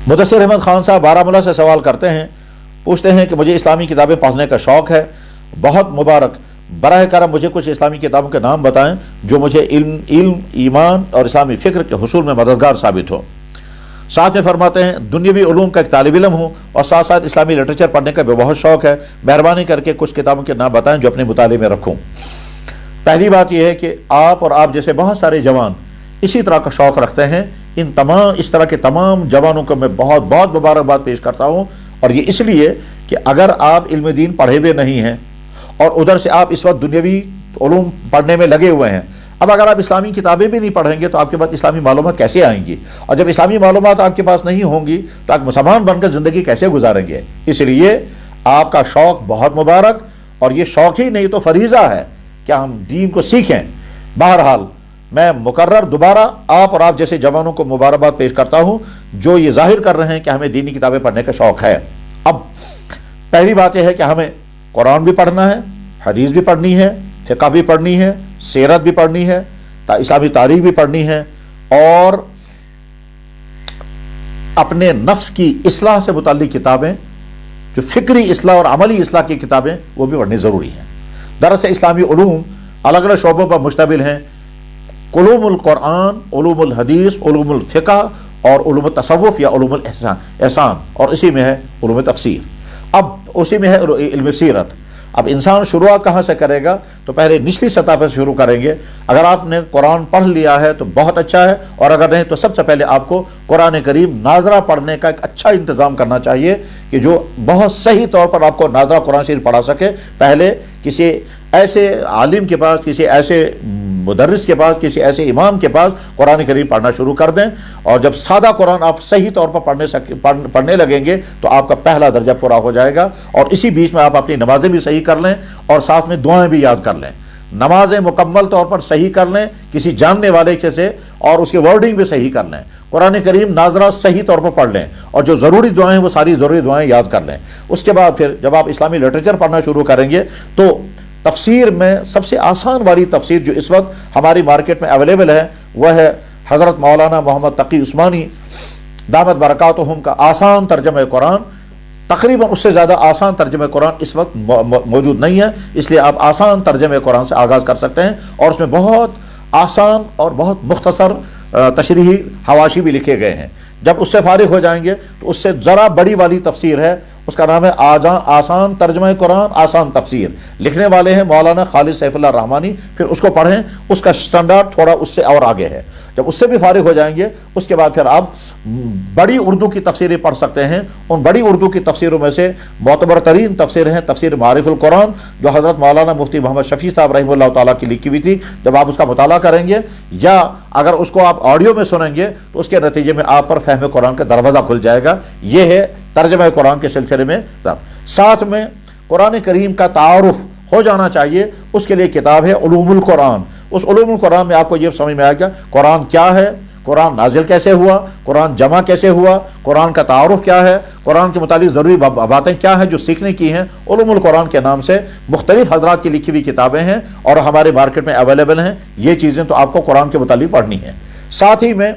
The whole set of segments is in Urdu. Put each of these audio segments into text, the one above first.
مدثر احمد خان صاحب بارہمولہ سے سوال کرتے ہیں، پوچھتے ہیں کہ مجھے اسلامی کتابیں پڑھنے کا شوق ہے، بہت مبارک، براہ کرم مجھے کچھ اسلامی کتابوں کے نام بتائیں جو مجھے علم، ایمان اور اسلامی فکر کے حصول میں مددگار ثابت ہو۔ ساتھ میں فرماتے ہیں دنیاوی علوم کا ایک طالب علم ہوں اور ساتھ ساتھ اسلامی لٹریچر پڑھنے کا بھی بہت شوق ہے، مہربانی کر کے کچھ کتابوں کے نام بتائیں جو اپنے مطالعے میں رکھوں۔ پہلی بات یہ ہے کہ آپ اور آپ جیسے بہت سارے جوان اسی طرح کا شوق رکھتے ہیں، اس طرح کے تمام جوانوں کو میں بہت بہت مبارکباد پیش کرتا ہوں، اور یہ اس لیے کہ اگر آپ علم دین پڑھے ہوئے نہیں ہیں اور ادھر سے آپ اس وقت دنیاوی علوم پڑھنے میں لگے ہوئے ہیں، اب اگر آپ اسلامی کتابیں بھی نہیں پڑھیں گے تو آپ کے پاس اسلامی معلومات کیسے آئیں گی؟ اور جب اسلامی معلومات آپ کے پاس نہیں ہوں گی تو آپ مسلمان بن کر زندگی کیسے گزاریں گے؟ اس لیے آپ کا شوق بہت مبارک، اور یہ شوق ہی نہیں تو فریضہ ہے کہ ہم دین کو سیکھیں۔ بہرحال میں مقرر دوبارہ آپ اور آپ جیسے جوانوں کو مبارکباد پیش کرتا ہوں جو یہ ظاہر کر رہے ہیں کہ ہمیں دینی کتابیں پڑھنے کا شوق ہے۔ اب پہلی بات یہ ہے کہ ہمیں قرآن بھی پڑھنا ہے، حدیث بھی پڑھنی ہے، فقہ بھی پڑھنی ہے، سیرت بھی پڑھنی ہے، اسلامی تاریخ بھی پڑھنی ہے، اور اپنے نفس کی اصلاح سے متعلق کتابیں جو فکری اصلاح اور عملی اصلاح کی کتابیں وہ بھی پڑھنی ضروری ہیں۔ دراصل اسلامی علوم الگ الگ شعبوں پر مشتمل ہیں، علوم القرآن، علوم الحدیث، علوم الفقہ اور علوم التصوف یا علوم الاحسان، اور اسی میں ہے علوم تفسیر، اب اسی میں ہے علم سیرت۔ اب انسان شروعات کہاں سے کرے گا؟ تو پہلے نچلی سطح پر شروع کریں گے۔ اگر آپ نے قرآن پڑھ لیا ہے تو بہت اچھا ہے، اور اگر نہیں تو سب سے پہلے آپ کو قرآن کریم ناظرہ پڑھنے کا ایک اچھا انتظام کرنا چاہیے کہ جو بہت صحیح طور پر آپ کو ناظرہ قرآن شریف پڑھا سکے۔ پہلے کسی ایسے عالم کے پاس، کسی ایسے مدرس کے پاس، کسی ایسے امام کے پاس قرآن کریم پڑھنا شروع کر دیں، اور جب سادہ قرآن آپ صحیح طور پر پڑھنے لگیں گے تو آپ کا پہلا درجہ پورا ہو جائے گا، اور اسی بیچ میں آپ اپنی نمازیں بھی صحیح کر لیں اور ساتھ میں دعائیں بھی یاد کر لیں۔ نمازیں مکمل طور پر صحیح کر لیں کسی جاننے والے سے، اور اس کی ورڈنگ بھی صحیح کر لیں۔ قرآن کریم ناظرہ صحیح طور پر پڑھ لیں، اور جو ضروری دعائیں ہیں وہ ساری ضروری دعائیں یاد کر لیں۔ اس کے بعد پھر جب آپ اسلامی لٹریچر پڑھنا شروع کریں گے تو تفسیر میں سب سے آسان والی تفسیر جو اس وقت ہماری مارکیٹ میں اویلیبل ہے وہ ہے حضرت مولانا محمد تقی عثمانی دامت برکاتہم کا آسان ترجمہ قرآن۔ تقریباً اس سے زیادہ آسان ترجمہ قرآن اس وقت موجود نہیں ہے، اس لیے آپ آسان ترجمہ قرآن سے آغاز کر سکتے ہیں، اور اس میں بہت آسان اور بہت مختصر تشریحی حواشی بھی لکھے گئے ہیں۔ جب اس سے فارغ ہو جائیں گے تو اس سے ذرا بڑی والی تفسیر ہے، اس کا نام ہے آسان ترجمہ قرآن آسان تفسیر، لکھنے والے ہیں مولانا خالد سیف اللہ رحمانی، پھر اس کو پڑھیں، اس کا سٹینڈرڈ تھوڑا اس سے اور آگے ہے۔ جب اس سے بھی فارغ ہو جائیں گے اس کے بعد پھر آپ بڑی اردو کی تفسیریں پڑھ سکتے ہیں۔ ان بڑی اردو کی تفسیروں میں سے معتبر ترین تفسیر ہیں تفسیر معارف القرآن جو حضرت مولانا مفتی محمد شفیع صاحب رحمہ اللہ تعالیٰ کی لکھی ہوئی تھی۔ جب آپ اس کا مطالعہ کریں گے یا اگر اس کو آپ آڈیو میں سنیں گے تو اس کے نتیجے میں آپ پر فہم قرآن کا دروازہ کھل جائے گا۔ یہ ہے ترجمہ قرآن کے سلسلے میں۔ ساتھ میں قرآن کریم کا تعارف ہو جانا چاہیے، اس کے لیے کتاب ہے علوم القرآن۔ اس علوم القرآن میں آپ کو یہ سمجھ میں آئے گا قرآن کیا ہے، قرآن نازل کیسے ہوا، قرآن جمع کیسے ہوا، قرآن کا تعارف کیا ہے، قرآن کے متعلق ضروری باتیں کیا ہیں جو سیکھنے کی ہیں۔ علوم القرآن کے نام سے مختلف حضرات کی لکھی ہوئی کتابیں ہیں اور ہمارے مارکیٹ میں اویلیبل ہیں۔ یہ چیزیں تو آپ کو قرآن کے متعلق پڑھنی ہیں۔ ساتھ ہی میں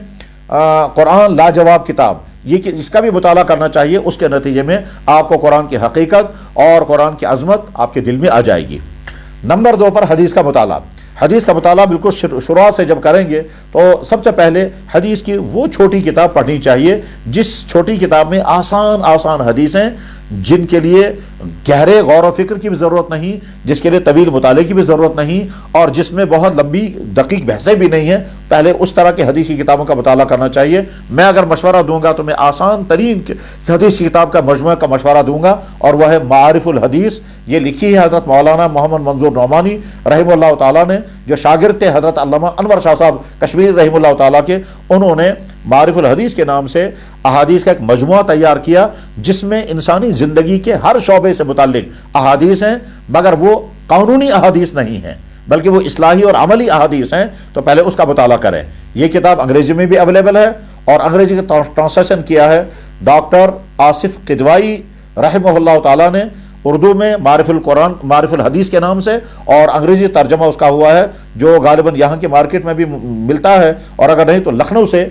قرآن لاجواب کتاب، یہ اس کا بھی مطالعہ کرنا چاہیے، اس کے نتیجے میں آپ کو قرآن کی حقیقت اور قرآن کی عظمت آپ کے دل میں آ جائے گی۔ نمبر 2 پر حدیث کا مطالعہ۔ حدیث کا مطالعہ بالکل شروعات سے جب کریں گے تو سب سے پہلے حدیث کی وہ چھوٹی کتاب پڑھنی چاہیے جس چھوٹی کتاب میں آسان حدیثیں جن کے لیے گہرے غور و فکر کی بھی ضرورت نہیں، جس کے لیے طویل مطالعے کی بھی ضرورت نہیں، اور جس میں بہت لمبی دقیق بحثیں بھی نہیں ہیں، پہلے اس طرح کی حدیث کی کتابوں کا مطالعہ کرنا چاہیے۔ میں اگر مشورہ دوں گا تو میں آسان ترین حدیث کی کتاب کا مجموعہ کا مشورہ دوں گا، اور وہ ہے معارف الحدیث۔ یہ لکھی ہے حضرت مولانا محمد منظور نعمانی رحمہ اللہ تعالیٰ نے، جو شاگرد تھے حضرت علامہ انور شاہ صاحب کشمیر رحمہ اللہ تعالیٰ کے۔ انہوں نے معارف الحدیث کے نام سے احادیث کا ایک مجموعہ تیار کیا جس میں انسانی زندگی کے ہر شعبے سے متعلق احادیث ہیں، مگر وہ قانونی احادیث نہیں ہیں بلکہ وہ اصلاحی اور عملی احادیث ہیں، تو پہلے اس کا مطالعہ کریں۔ یہ کتاب انگریزی میں بھی اویلیبل ہے اور انگریزی کا ٹرانسلیشن کیا ہے ڈاکٹر آصف قدوائی رحمہ اللہ تعالیٰ نے، اردو میں معرف القرآن معرف الحدیث کے نام سے، اور انگریزی ترجمہ اس کا ہوا ہے جو غالباً یہاں کے مارکیٹ میں بھی ملتا ہے، اور اگر نہیں تو لکھنؤ سے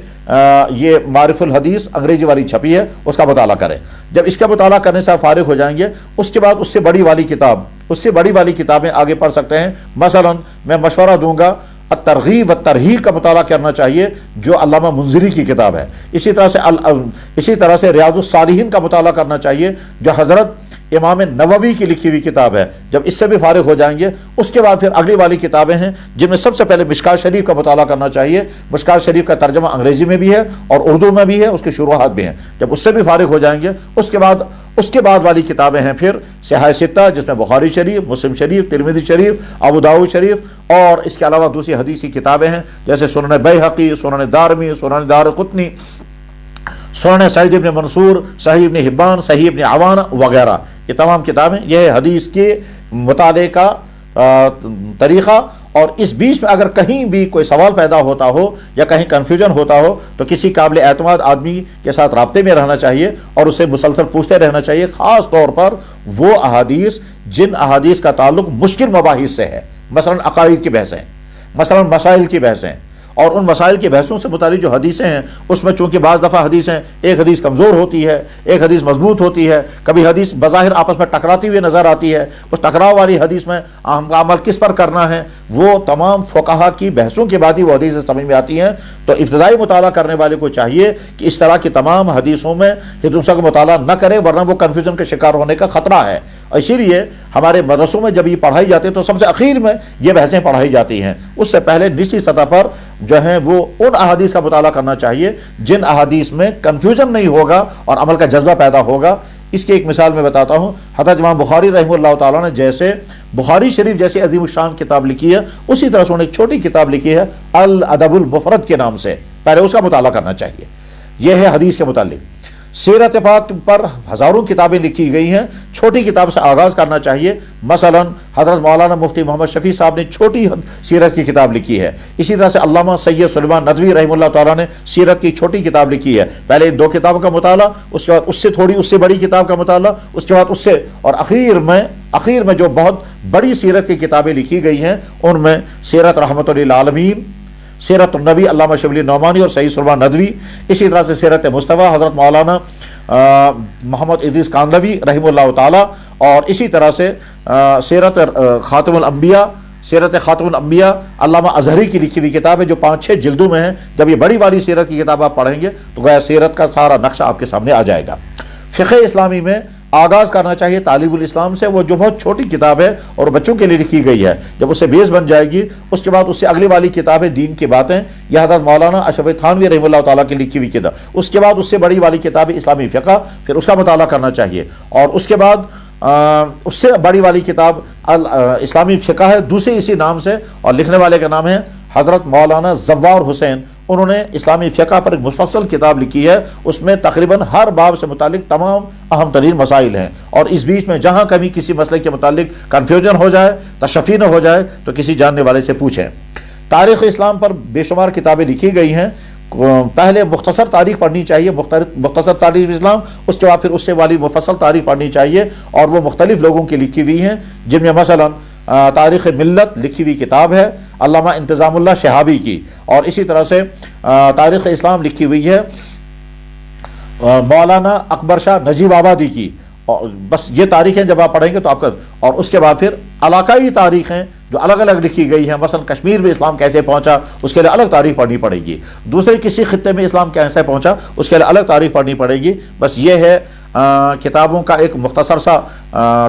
یہ معرف الحدیث انگریزی والی چھپی ہے، اس کا مطالعہ کریں۔ جب اس کا مطالعہ کرنے سے آپ فارغ ہو جائیں گے، اس کے بعد اس سے بڑی والی کتاب، اس سے بڑی والی کتابیں آگے پڑھ سکتے ہیں۔ مثلا میں مشورہ دوں گا الترغیب والترہیب کا مطالعہ کرنا چاہیے جو علامہ منذری کی کتاب ہے۔ اسی طرح سے ریاض الصالحین کا مطالعہ کرنا چاہیے جو حضرت امام نووی کی لکھی ہوئی کتاب ہے۔ جب اس سے بھی فارغ ہو جائیں گے، اس کے بعد پھر اگلی والی کتابیں ہیں جن میں سب سے پہلے مشکوٰۃ شریف کا مطالعہ کرنا چاہیے۔ مشکوٰۃ شریف کا ترجمہ انگریزی میں بھی ہے اور اردو میں بھی ہے، اس کی شروحات بھی ہیں۔ جب اس سے بھی فارغ ہو جائیں گے، اس کے بعد والی کتابیں ہیں پھر صحاح ستہ، جس میں بخاری شریف، مسلم شریف، ترمذی شریف، ابو داؤد شریف، اور اس کے علاوہ دوسری حدیث کی کتابیں ہیں جیسے سنن بیہقی، سنن دارمی، سنن دارقطنی، سنن سعید ابن منصور، صحیح ابن حبان، صحیح ابن عوان وغیرہ۔ یہ تمام کتابیں، یہ ہے حدیث کے مطالعے کا طریقہ۔ اور اس بیچ میں اگر کہیں بھی کوئی سوال پیدا ہوتا ہو یا کہیں کنفیوژن ہوتا ہو تو کسی قابل اعتماد آدمی کے ساتھ رابطے میں رہنا چاہیے اور اسے مسلسل پوچھتے رہنا چاہیے، خاص طور پر وہ احادیث جن احادیث کا تعلق مشکل مباحث سے ہے، مثلا عقائد کی بحثیں، مثلا مسائل کی بحثیں، اور ان مسائل کی بحثوں سے متعلق جو حدیثیں ہیں اس میں چونکہ بعض دفعہ حدیثیں ایک حدیث کمزور ہوتی ہے، ایک حدیث مضبوط ہوتی ہے، کبھی حدیث بظاہر آپس میں ٹکراتی ہوئی نظر آتی ہے، اس ٹکراؤ والی حدیث میں ہم کا عمل کس پر کرنا ہے، وہ تمام فقہا کی بحثوں کے بعد ہی وہ حدیثیں سمجھ میں آتی ہیں۔ تو ابتدائی مطالعہ کرنے والے کو چاہیے کہ اس طرح کی تمام حدیثوں میں حدیثوں کا مطالعہ نہ کرے، ورنہ وہ کنفیوژن کا شکار ہونے کا خطرہ ہے۔ اسی لیے ہمارے مدرسوں میں جب یہ پڑھائی جاتی ہے تو سب سے اخیر میں یہ بحثیں پڑھائی جاتی ہیں، اس سے پہلے نچلی سطح پر جو ہیں وہ ان احادیث کا مطالعہ کرنا چاہیے جن احادیث میں کنفیوژن نہیں ہوگا اور عمل کا جذبہ پیدا ہوگا۔ اس کی ایک مثال میں بتاتا ہوں، حضرت امام بخاری رحمہ اللہ تعالیٰ نے جیسے بخاری شریف جیسی عظیم الشان کتاب لکھی ہے، اسی طرح سے انہوں نے ایک چھوٹی کتاب لکھی ہے الادب المفرد کے نام سے، پہلے اس کا مطالعہ کرنا چاہیے۔ یہ ہے حدیث کے متعلق۔ سیرت پاک پر ہزاروں کتابیں لکھی گئی ہیں، چھوٹی کتاب سے آغاز کرنا چاہیے۔ مثلا حضرت مولانا مفتی محمد شفیع صاحب نے چھوٹی سیرت کی کتاب لکھی ہے، اسی طرح سے علامہ سید سلیمان ندوی رحمہ اللہ تعالیٰ نے سیرت کی چھوٹی کتاب لکھی ہے۔ پہلے ان دو کتابوں کا مطالعہ، اس کے بعد اس سے تھوڑی اس سے بڑی کتاب کا مطالعہ، اس کے بعد اس سے، اور اخیر میں جو بہت بڑی سیرت کی کتابیں لکھی گئی ہیں ان میں سیرت رحمۃ للعالمین، سیرت النبی علامہ شبلی نعمانی اور سید سلیمان ندوی، اسی طرح سے سیرت مصطفیٰ حضرت مولانا محمد ادریس کاندھلوی رحمہ اللہ تعالیٰ، اور اسی طرح سے سیرت خاتم الانبیاء علامہ اظہری کی لکھی ہوئی کتاب ہے جو 5-6 جلدوں میں ہے۔ جب یہ بڑی والی سیرت کی کتاب آپ پڑھیں گے تو گویا سیرت کا سارا نقشہ آپ کے سامنے آ جائے گا۔ فقہ اسلامی میں آغاز کرنا چاہیے تعلیم الاسلام سے، وہ جو بہت چھوٹی کتاب ہے اور بچوں کے لیے لکھی گئی ہے۔ جب اس سے بیس بن جائے گی، اس کے بعد اس سے اگلی والی کتاب ہے دین کی باتیں، یہ حضرت مولانا اشرف تھانوی رحمہ اللہ تعالیٰ کی لکھی ہوئی کتاب۔ اس کے بعد اس سے بڑی والی کتاب ہے اسلامی فقہ، پھر اس کا مطالعہ کرنا چاہیے۔ اور اس کے بعد اس سے بڑی والی کتاب اسلامی فقہ ہے، دوسرے اسی نام سے، اور لکھنے والے کا نام ہے حضرت مولانا زوار حسین۔ انہوں نے اسلامی فقہ پر ایک مفصل کتاب لکھی ہے، اس میں تقریباً ہر باب سے متعلق تمام اہم ترین مسائل ہیں، اور اس بیچ میں جہاں کبھی کسی مسئلے کے متعلق کنفیوژن ہو جائے، تشفی نہ ہو جائے تو کسی جاننے والے سے پوچھیں۔ تاریخ اسلام پر بے شمار کتابیں لکھی گئی ہیں۔ پہلے مختصر تاریخ پڑھنی چاہیے، مختصر تاریخ اسلام، اس کے بعد پھر اس سے والی مفصل تاریخ پڑھنی چاہیے، اور وہ مختلف لوگوں کی لکھی ہوئی ہیں، جن میں مثلا تاریخ ملت لکھی ہوئی کتاب ہے علامہ انتظام اللہ شہابی کی، اور اسی طرح سے تاریخ اسلام لکھی ہوئی ہے مولانا اکبر شاہ نجیب آبادی کی۔ اور بس یہ تاریخیں جب آپ پڑھیں گے تو آپ کا، اور اس کے بعد پھر علاقائی تاریخیں جو الگ الگ لکھی گئی ہیں، مثلا کشمیر میں اسلام کیسے پہنچا اس کے لیے الگ تاریخ پڑھنی پڑے گی، دوسرے کسی خطے میں اسلام کیسے پہنچا اس کے لیے الگ تاریخ پڑھنی پڑے گی۔ بس یہ ہے کتابوں کا ایک مختصر سا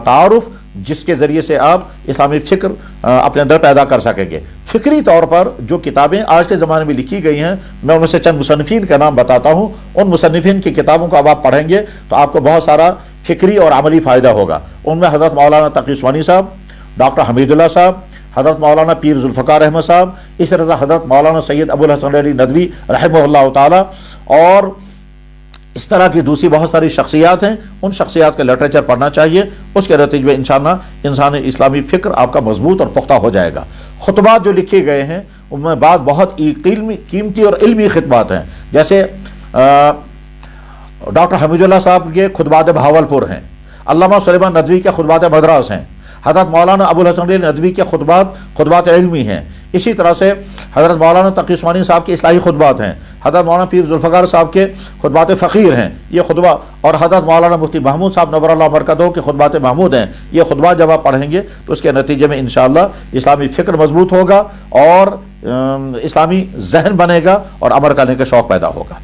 تعارف جس کے ذریعے سے آپ اسلامی فکر اپنے اندر پیدا کر سکیں گے۔ فکری طور پر جو کتابیں آج کے زمانے میں لکھی گئی ہیں، میں ان میں سے چند مصنفین کا نام بتاتا ہوں۔ ان مصنفین کی کتابوں کو اب آپ پڑھیں گے تو آپ کو بہت سارا فکری اور عملی فائدہ ہوگا۔ ان میں حضرت مولانا تقی عثمانی صاحب، ڈاکٹر حمید اللہ صاحب، حضرت مولانا پیر ذوالفقار احمد صاحب، اس طرح حضرت مولانا سید ابو الحسن علی ندوی رحمہ اللہ تعالی، اور اس طرح کی دوسری بہت ساری شخصیات ہیں۔ ان شخصیات کا لٹریچر پڑھنا چاہیے، اس کے نتیجے میں انشاءاللہ انسانی اسلامی فکر آپ کا مضبوط اور پختہ ہو جائے گا۔ خطبات جو لکھے گئے ہیں ان میں بعض بہت قیمتی اور علمی خطبات ہیں، جیسے ڈاکٹر حمید اللہ صاحب کے خطبات بہاولپور ہیں، علامہ سلیمان ندوی کے خطبات مدراس ہیں، حضرت مولانا ابوالحسن علی ندوی کے خطبات علمی ہیں، اسی طرح سے حضرت مولانا تقی عثمانی صاحب کے اصلاحی خطبات ہیں، حضرت مولانا پیر ذوالفقار صاحب کے خطبات فقیر ہیں، یہ خطبہ، اور حضرت مولانا مفتی محمود صاحب نور اللہ برکاتہ کے خطبات محمود ہیں۔ یہ خطبات جب آپ پڑھیں گے تو اس کے نتیجے میں انشاءاللہ اسلامی فکر مضبوط ہوگا اور اسلامی ذہن بنے گا اور عمل کرنے کا شوق پیدا ہوگا۔